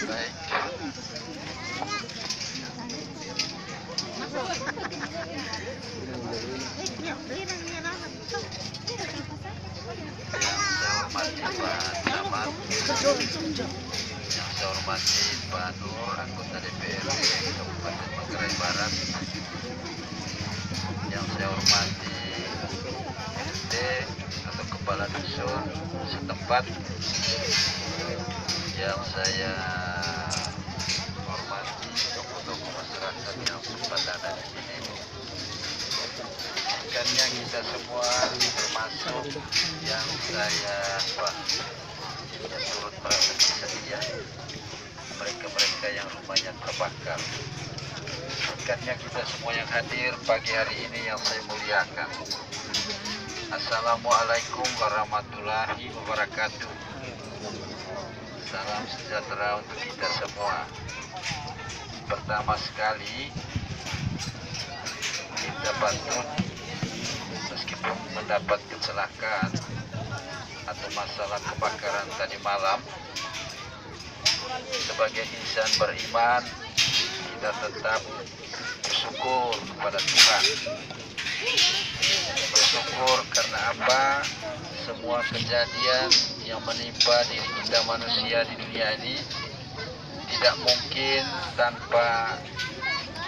Baik. Yang saya hormati Pak Nur, anggota DPRD Kabupaten Manggarai Barat. Yang saya hormati RT atau Kepala Dusun setempat. Yang saya hormati tokoh-tokoh masyarakat yang sempat ada di sini. Ikannya kita semua, termasuk yang saya turut merasa bersedia, mereka-mereka yang rumahnya terbakar. Ikannya kita semua yang hadir pagi hari ini yang saya muliakan. Assalamualaikum warahmatullahi wabarakatuh. Salam sejahtera untuk kita semua. Pertama sekali, kita patut, meskipun mendapat kecelakaan atau masalah kebakaran tadi malam, sebagai insan beriman, kita tetap bersyukur kepada Tuhan. Bersyukur karena apa? Semua kejadian yang menimpa diri kita manusia di dunia ini tidak mungkin tanpa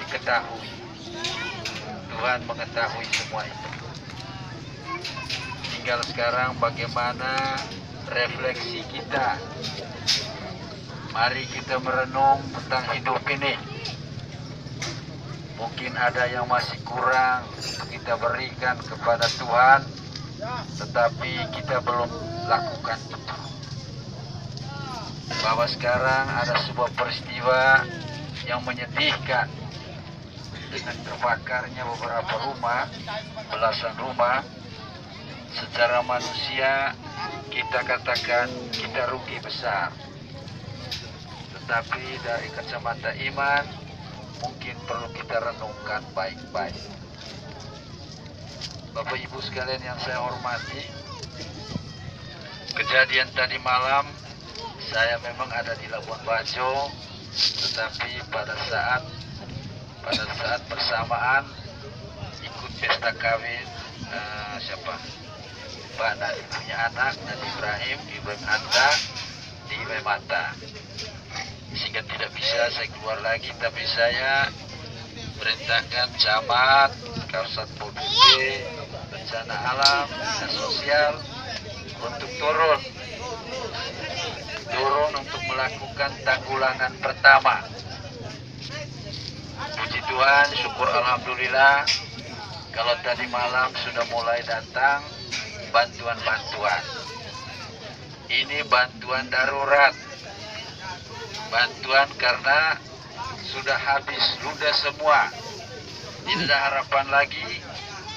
diketahui. Tuhan mengetahui semua itu. Tinggal sekarang bagaimana refleksi kita. Mari kita merenung tentang hidup ini. Mungkin ada yang masih kurang untuk kita berikan kepada Tuhan, tetapi kita belum lakukan itu. Bahwa sekarang ada sebuah peristiwa yang menyedihkan dengan terbakarnya beberapa rumah, belasan rumah. Secara manusia kita katakan kita rugi besar, tetapi dari kacamata iman mungkin perlu kita renungkan baik-baik. Bapak Ibu sekalian yang saya hormati, kejadian tadi malam saya memang ada di Labuan Bajo, tetapi pada saat bersamaan ikut pesta kawin Mbak Nadi punya anak, Nadi Ibrahim Anta di Mata. Sehingga tidak bisa saya keluar lagi, tapi saya perintahkan camat, Kasatpol PP, bencana alam, dinas sosial untuk turun untuk melakukan tanggulangan pertama. Puji Tuhan, syukur alhamdulillah, kalau tadi malam sudah mulai datang bantuan-bantuan. Ini bantuan darurat. Bantuan karena sudah habis ludah semua. Tidak ada harapan lagi.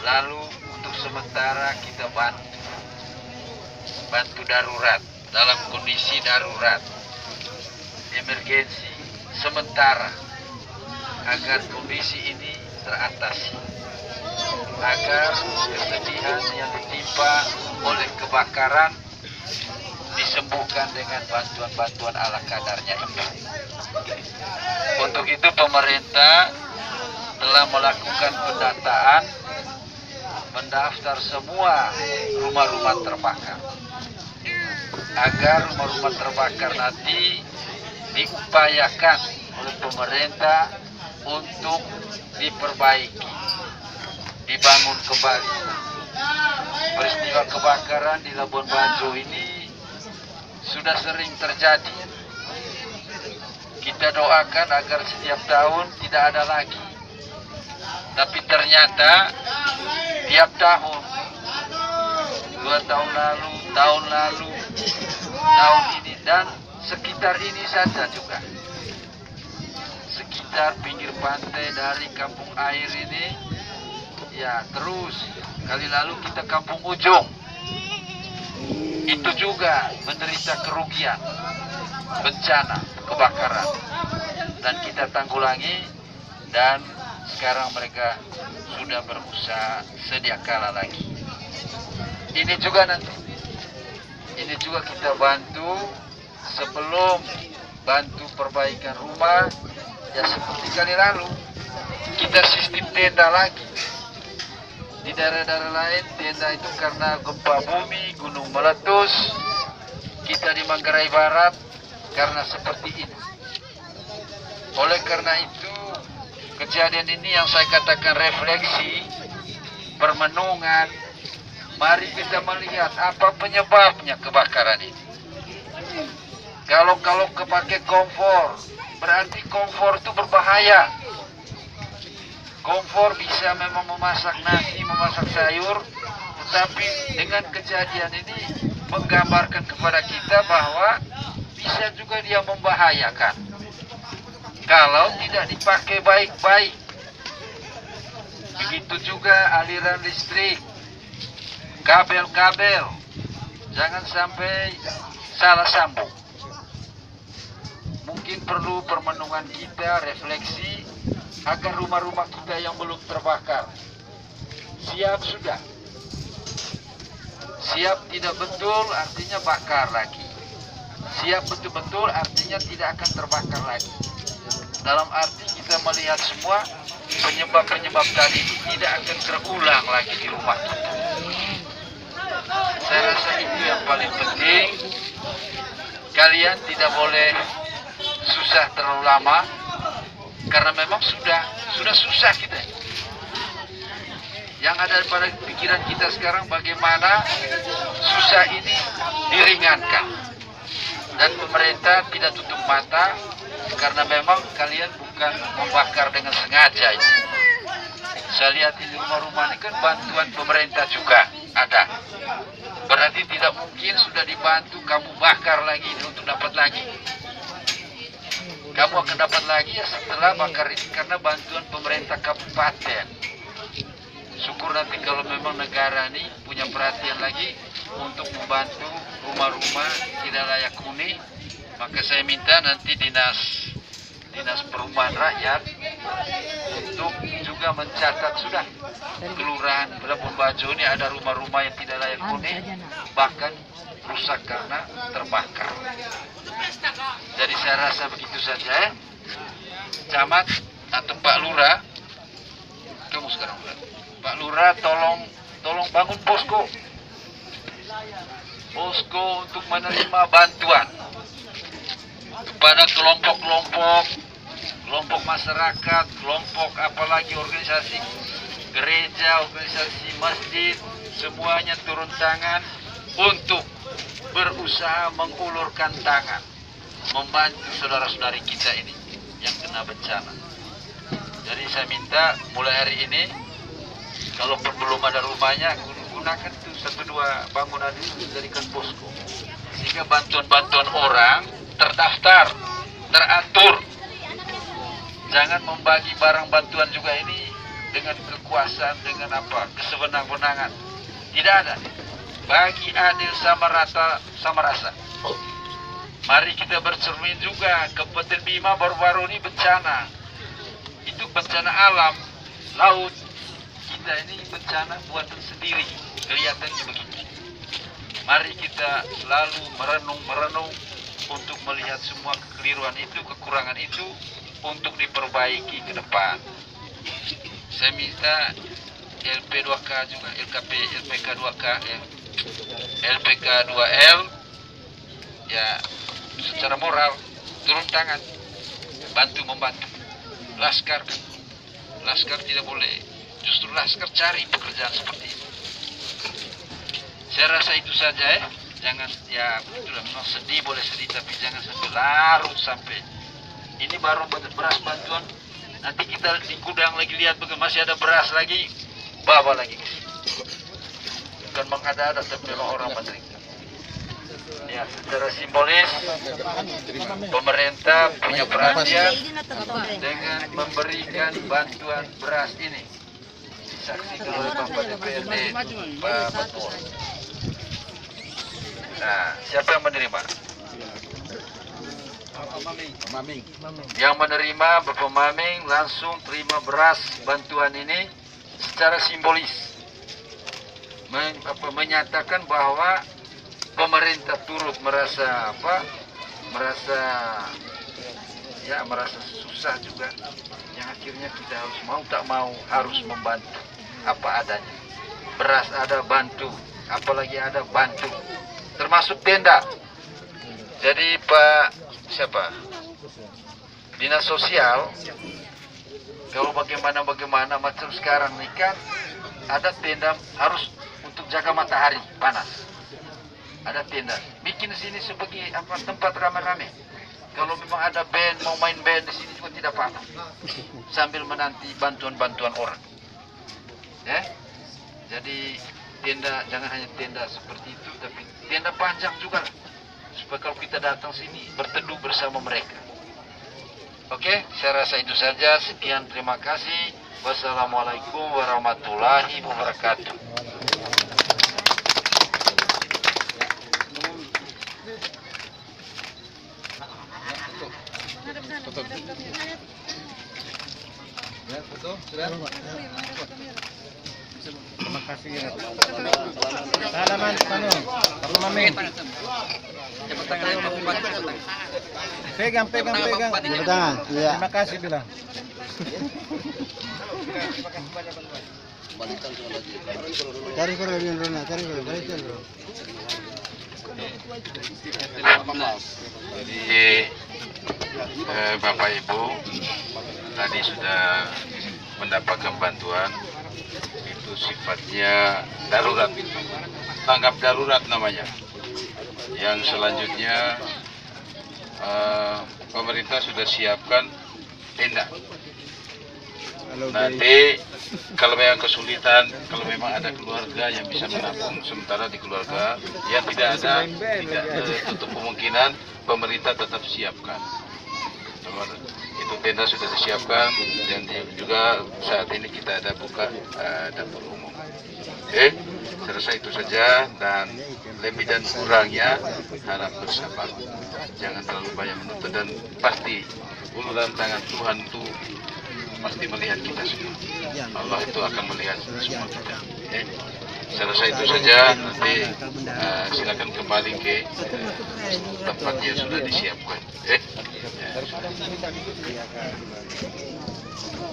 Lalu untuk sementara kita bantu darurat dalam kondisi darurat, emergensi sementara, agar kondisi ini teratasi, agar kesedihan yang ditimpa oleh kebakaran disembuhkan dengan bantuan-bantuan ala kadarnya itu. Untuk itu pemerintah telah melakukan pendataan, mendaftar semua rumah-rumah terbakar, agar rumah-rumah terbakar nanti diupayakan oleh pemerintah untuk diperbaiki, dibangun kembali. Peristiwa kebakaran di Labuan Bajo ini sudah sering terjadi. Kita doakan agar setiap tahun tidak ada lagi. Tapi ternyata tiap tahun, 2 tahun lalu, tahun ini, dan sekitar ini saja juga. Sekitar pinggir pantai dari Kampung Air ini, ya terus. Kali lalu kita Kampung Ujung, itu juga menderita kerugian, bencana, kebakaran. Dan kita tanggulangi, dan sekarang mereka sudah berusaha sedia kala lagi. Ini juga nanti, ini juga kita bantu sebelum bantu perbaikan rumah. Ya seperti kali lalu, kita sistem tenda lagi. Di daerah-daerah lain tenda itu karena gempa bumi, gunung meletus. Kita di Manggarai Barat karena seperti ini. Oleh karena itu, kejadian ini yang saya katakan refleksi, permenungan. Mari kita melihat apa penyebabnya kebakaran ini. Kalau kepake kompor, berarti kompor itu berbahaya. Kompor bisa memang memasak nasi, memasak sayur, tetapi dengan kejadian ini menggambarkan kepada kita bahwa bisa juga dia membahayakan kalau tidak dipakai baik-baik. Begitu juga aliran listrik, kabel-kabel, jangan sampai salah sambung. Mungkin perlu permenungan kita, refleksi, agar rumah-rumah kita yang belum terbakar siap sudah. Siap tidak betul artinya bakar lagi. Siap betul-betul artinya tidak akan terbakar lagi. Dalam arti kita melihat semua penyebab-penyebab tadi tidak akan terulang lagi di rumah kita. Saya rasa itu yang paling penting. Kalian tidak boleh susah terlalu lama, karena memang sudah susah kita. Yang ada pada pikiran kita sekarang bagaimana susah ini diringankan. Dan pemerintah tidak tutup mata, karena memang kalian bukan membakar dengan sengaja ini. Saya lihat di rumah-rumah ini kan bantuan pemerintah juga ada. Berarti tidak mungkin sudah dibantu kamu bakar lagi untuk dapat lagi. Kamu akan dapat lagi ya setelah bakar ini karena bantuan pemerintah kabupaten. Syukur nanti kalau memang negara ini punya perhatian lagi untuk membantu rumah-rumah tidak layak huni, maka saya minta nanti dinas perumahan rakyat untuk juga mencatat sudah kelurahan Labuan Bajo ini ada rumah-rumah yang tidak layak huni, bahkan rusak karena terbakar. Jadi saya rasa begitu saja ya. Camat atau Pak Lurah, kamu sekarang Pak Lurah tolong bangun posko untuk menerima bantuan kepada kelompok masyarakat, kelompok apalagi organisasi gereja, organisasi masjid, semuanya turun tangan untuk berusaha mengulurkan tangan membantu saudara-saudari kita ini yang kena bencana. Jadi saya minta mulai hari ini kalau belum ada rumahnya, gunakan tuh 1-2 bangunan itu dijadikan posko, sehingga bantuan-bantuan orang terdaftar, teratur. Jangan membagi barang bantuan juga ini dengan kekuasaan, dengan kesewenang-wenangan. Tidak ada. Bagi adil sama rata, sama rasa. Mari kita bercermin juga. Kabupaten Bima baru-baru ini bencana. Itu bencana alam, laut. Kita ini bencana buatan sendiri. Kelihatannya begitu. Mari kita selalu merenung untuk melihat semua kekeliruan itu, kekurangan itu untuk diperbaiki ke depan. Saya minta LP2K juga, LPK2K, LPK2L ya secara moral turun tangan, membantu. Laskar tidak boleh, justru Laskar cari pekerjaan seperti ini. Saya rasa itu saja ya. Jangan ya betul memang sedih, boleh sedih, tapi jangan sampai larut sampai. Ini baru beras bantuan. Nanti kita di gudang lagi lihat masih ada beras lagi, bawa lagi ke sini. Bukan mengada-ada, tapi memang orang menerima. Ya, secara simbolis pemerintah punya perhatian dengan memberikan bantuan beras ini. Disaksikan oleh Bapak DPRD, Pak Betul. Nah, siapa yang menerima? Yang menerima Bapak Maming langsung terima beras bantuan ini secara simbolis. Menyatakan bahwa pemerintah turut merasa ya merasa susah juga, yang akhirnya kita harus mau tak mau harus membantu apa adanya. Beras ada bantu, apalagi ada bantu, termasuk tenda. Jadi Pak siapa? Dinas Sosial, kalau bagaimana macam sekarang nih kan ada tenda harus untuk jaga matahari panas. Ada tenda, bikin sini sebagai apa tempat rame-rame. Kalau memang ada band mau main band di sini juga tidak apa-apa. Sambil menanti bantuan-bantuan orang. Ya. Jadi tenda jangan hanya tenda seperti itu, tapi tenda panjang juga supaya kalau kita datang sini berteduh bersama mereka. Oke, saya rasa itu saja. Sekian, terima kasih. Wassalamualaikum warahmatullahi wabarakatuh. Terima kasih. Salaman Pak Mamin. Cepat tangan Pak Bupati. Pegang. Cepat tangan. Iya. Terima kasih bilang. Cari balik bro. Jadi Bapak Ibu tadi sudah mendapatkan bantuan, itu sifatnya darurat, tanggap darurat namanya. Yang selanjutnya pemerintah sudah siapkan tenda. Nanti kalau memang kesulitan, kalau memang ada keluarga yang bisa menampung sementara di keluarga, ya tidak tutup kemungkinan pemerintah tetap siapkan. Itu tenda sudah disiapkan dan juga saat ini kita ada buka dapur umum. Oke, saya rasa itu saja, dan lebih dan kurangnya harap bersabar. Jangan terlalu banyak menuntut, dan pasti uluran tangan Tuhan itu pasti melihat kita semua. Allah itu akan melihat semua kita. Oke, saya rasa itu saja. Nanti silakan kembali ke tempat yang sudah disiapkan.